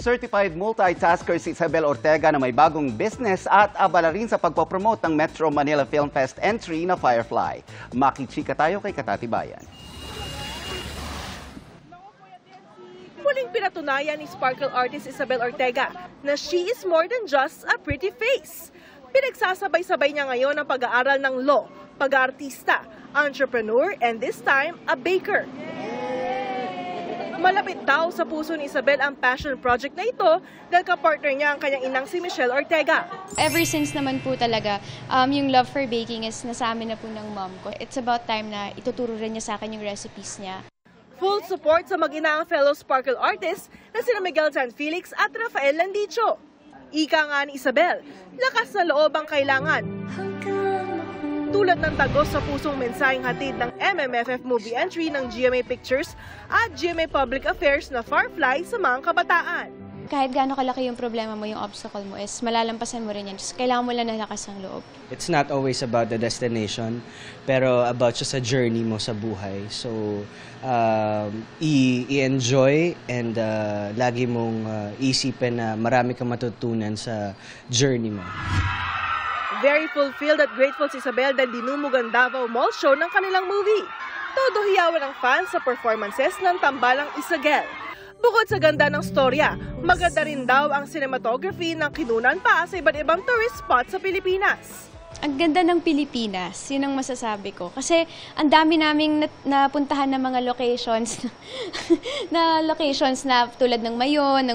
Certified multitasker si Isabel Ortega na may bagong business at abala rin sa pagpopromote ng Metro Manila Film Fest entry na Firefly. Makichika tayo kay Katatibayan. Muling pinatunayan ni sparkle artist Isabel Ortega na she is more than just a pretty face. Pinagsasabay-sabay niya ngayon ang pag-aaral ng law, pag-aartista, entrepreneur, and this time, a baker. Malapit daw sa puso ni Isabel ang passion project na ito dahil kapartner niya ang kanyang inang si Michelle Ortega. Ever since naman po talaga, yung love for baking is nasa amin na po ng mom ko. It's about time na ituturo rin niya sa akin yung recipes niya. Full support sa mag-ina ang fellow sparkle artists na sina Miguel San Felix at Rafael Landicho. Ika nga ni Isabel, lakas na loob ang kailangan. Tulad ng tagos sa pusong mensaheng hatid ng MMFF movie entry ng GMA Pictures at GMA Public Affairs na Firefly sa mga kabataan. Kahit gaano kalaki yung problema mo, yung obstacle mo, is malalampasan mo rin yan. Just kailangan mo lang ng lakas ng loob. It's not always about the destination, pero about just a journey mo sa buhay. So, i-enjoy and lagi mong isipin na marami kang matutunan sa journey mo. Very fulfilled at grateful si Isabel dahil dinumog ang Davao Mall show ng kanilang movie. Todo hiyawan ang fans sa performances ng tambalang Isagel. Bukod sa ganda ng storya, maganda rin daw ang cinematography ng kinunan pa sa iba't ibang tourist spot sa Pilipinas. Ang ganda ng Pilipinas, yun ang masasabi ko. Kasi ang dami naming napuntahan ng mga locations na tulad ng Mayon,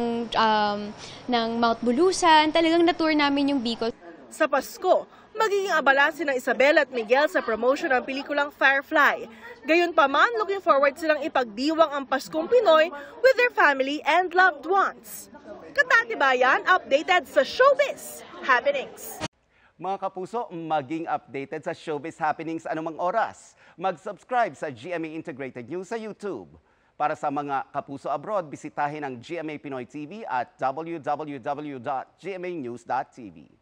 ng Mount Bulusan, talagang na-tour namin yung Bicol. Sa Pasko, magiging abala sina Isabel at Miguel sa promotion ng pelikulang Firefly. Gayunpaman, looking forward silang ipagdiwang ang Paskong Pinoy with their family and loved ones. Katatibayan, updated sa showbiz happenings. Mga kapuso, maging updated sa showbiz happenings anumang oras. Mag-subscribe sa GMA Integrated News sa YouTube. Para sa mga kapuso abroad, bisitahin ang GMA Pinoy TV at www.gmanews.tv.